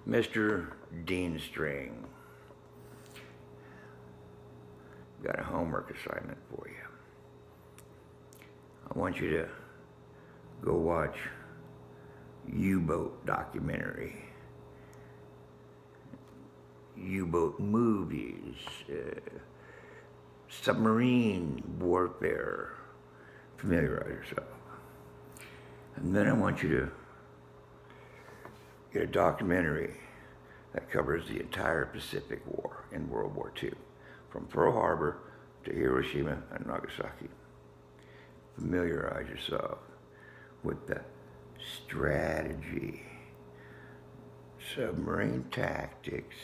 Mr. Dean Strang, got a homework assignment for you. I want you to go watch U-boat documentary, U-boat movies, submarine warfare. Familiarize yourself. And then I want you to get a documentary that covers the entire Pacific War in World War II, from Pearl Harbor to Hiroshima and Nagasaki. Familiarize yourself with the strategy, submarine tactics,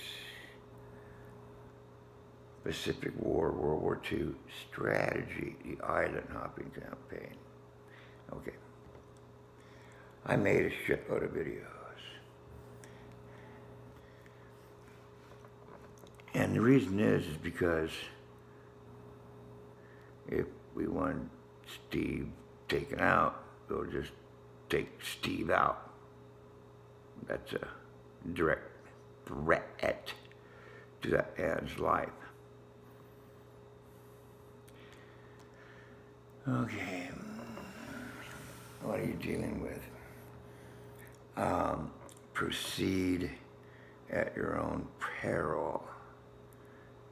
Pacific War, World War II strategy, the island hopping campaign. Okay. I made a shitload of videos. And the reason is because if we want Steve taken out, we'll just take Steve out. That's a direct threat to that man's life. Okay, what are you dealing with? Proceed at your own peril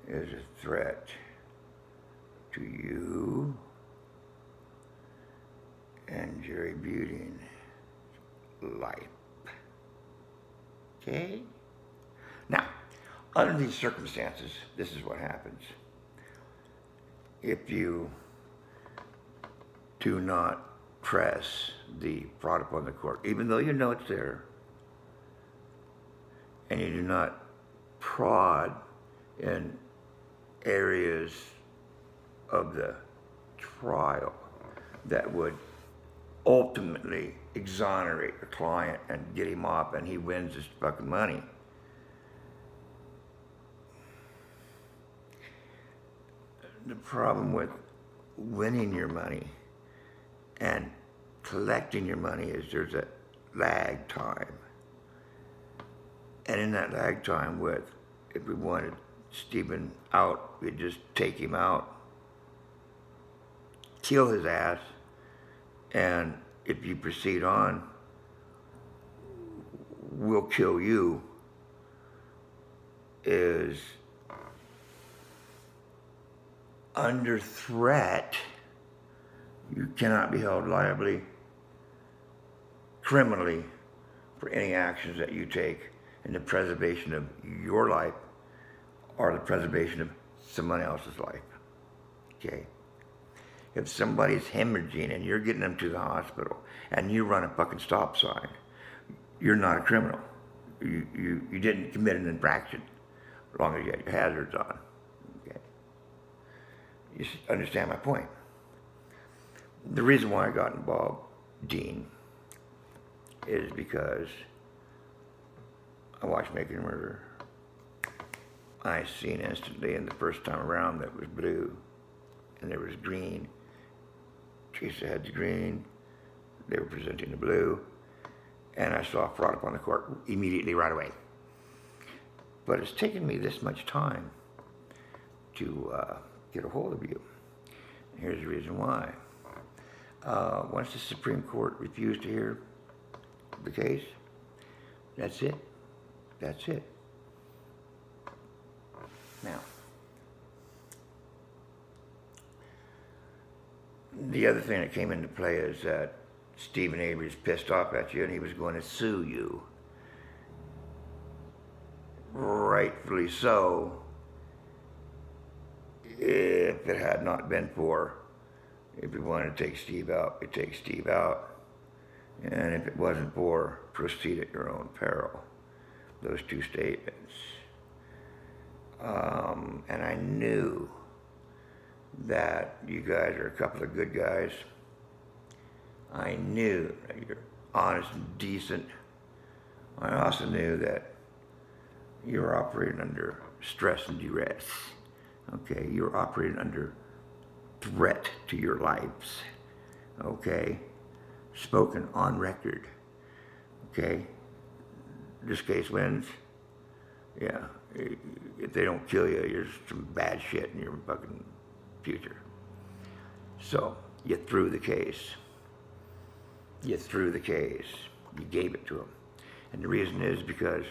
is a threat to you and Jerry Buting's life. Okay? Now, under these circumstances, this is what happens. If you do not press the fraud upon the court, even though you know it's there, and you do not prod in areas of the trial that would ultimately exonerate your client and get him off and he wins his fucking money. The problem with winning your money and collecting your money is there's a lag time. And in that lag time if we wanted Stephen out, we'd just take him out, kill his ass, and if you proceed on, we'll kill you, is under threat. You cannot be held liable criminally for any actions that you take in the preservation of your life or the preservation of someone else's life. Okay? If somebody's hemorrhaging and you're getting them to the hospital and you run a fucking stop sign, you're not a criminal. You didn't commit an infraction as long as you had your hazards on. Okay? You understand my point? The reason why I got involved, Dean, is because I watched Making a Murder. I seen instantly in the first time around that it was blue and there was green. Teresa had the green, they were presenting the blue, and I saw fraud upon the court immediately right away. But it's taken me this much time to get a hold of you. And here's the reason why. Once the Supreme Court refused to hear the case, that's it. That's it. Now, the other thing that came into play is that Stephen Avery's pissed off at you and he was going to sue you. Rightfully so, if it had not been for, if we wanted to take Steve out, we take Steve out. And if it wasn't for, proceed at your own peril. Those two statements. And I knew that you guys are a couple of good guys. I knew that you're honest and decent. I also knew that you were operating under stress and duress. Okay, you were operating under threat to your lives. Okay, spoken on record. Okay, this case wins, yeah, if they don't kill you, you're some bad shit in your fucking future. So you threw the case. You threw the case. You gave it to him. And the reason is because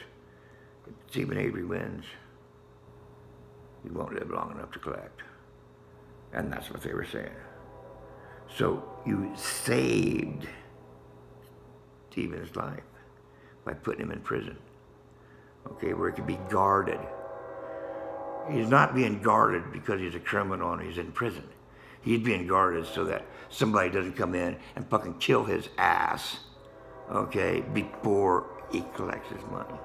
if Stephen Avery wins, he won't live long enough to collect. And that's what they were saying. So you saved Stephen's life by putting him in prison, okay, where he could be guarded. He's not being guarded because he's a criminal and he's in prison. He's being guarded so that somebody doesn't come in and fucking kill his ass, okay, before he collects his money.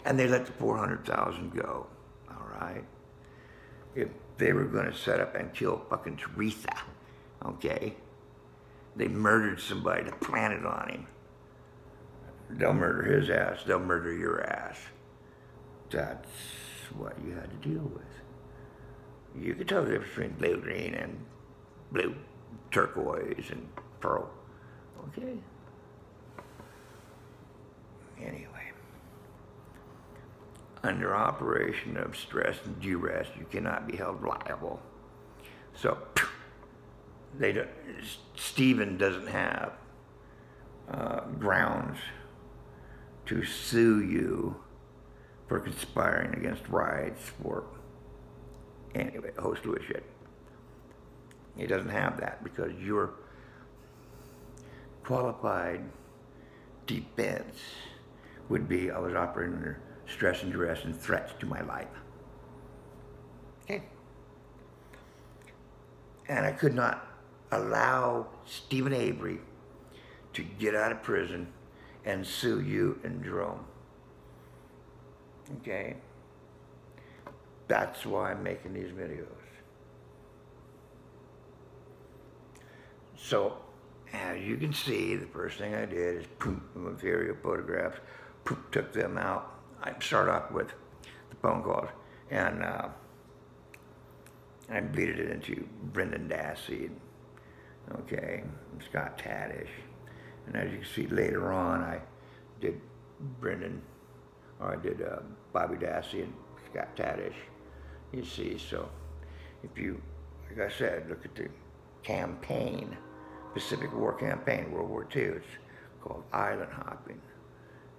And they let the 400,000 go, all right? If they were going to set up and kill fucking Teresa, okay, they murdered somebody to plant it on him. They'll murder his ass, they'll murder your ass. That's what you had to deal with. You could tell the difference between blue green and blue turquoise and pearl. Okay. Anyway. Under operation of stress and duress, you cannot be held liable. So, Stephen doesn't have grounds to sue you for conspiring against rights for anyway, a host of shit. He doesn't have that because your qualified defense would be I was operating under stress and duress and threats to my life. Okay. And I could not allow Stephen Avery to get out of prison and sue you and Jerome. Okay? That's why I'm making these videos. So, as you can see, the first thing I did is poop with aerial photographs, took them out. I start off with the phone calls, and I bleeded it into Brendan Dassey, okay, and Scott Tadish. And as you can see later on, I did Bobby Dassey and Scott Tadish. You see, so if you, like I said, look at the campaign, Pacific War campaign, World War II, it's called island hopping,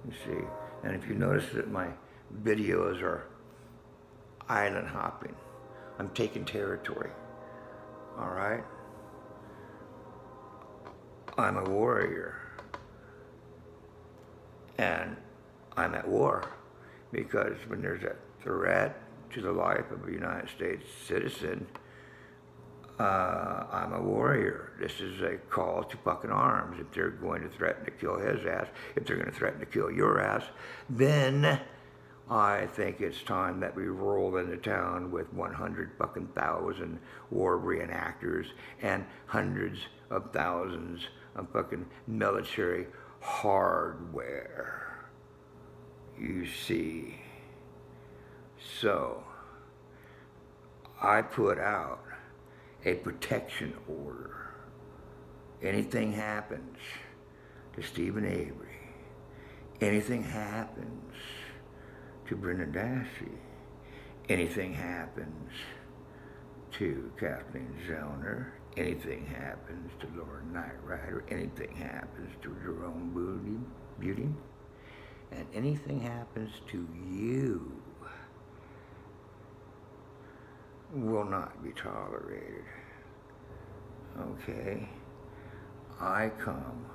you see. And if you notice that my videos are island hopping, I'm taking territory, all right? I'm a warrior, and I'm at war because when there's a threat to the life of a United States citizen, I'm a warrior. This is a call to fucking arms. If they're going to threaten to kill his ass, if they're going to threaten to kill your ass, then I think it's time that we roll into town with 100,000 war reenactors and hundreds of thousands of fucking military hardware. You see. So, I put out a protection order. Anything happens to Stephen Avery, anything happens to Brendan Dassey, anything happens to Kathleen Zellner, anything happens to Laura Knight Rider, anything happens to Jerome Beauty, and anything happens to you will not be tolerated. Okay? I come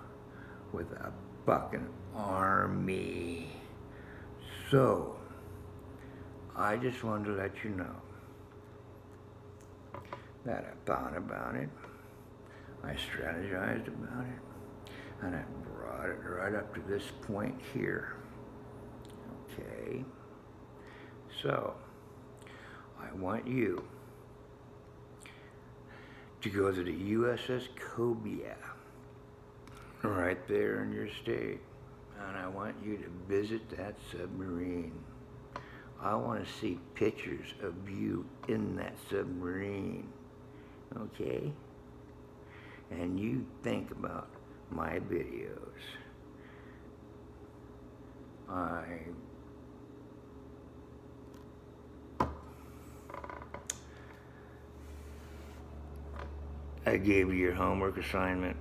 with a fucking army. So, I just wanted to let you know that I thought about it, I strategized about it, and I brought it right up to this point here. Okay? So, I want you to go to the USS Cobia, right there in your state, and I want you to visit that submarine. I want to see pictures of you in that submarine, okay? And you think about my videos. I gave you your homework assignment.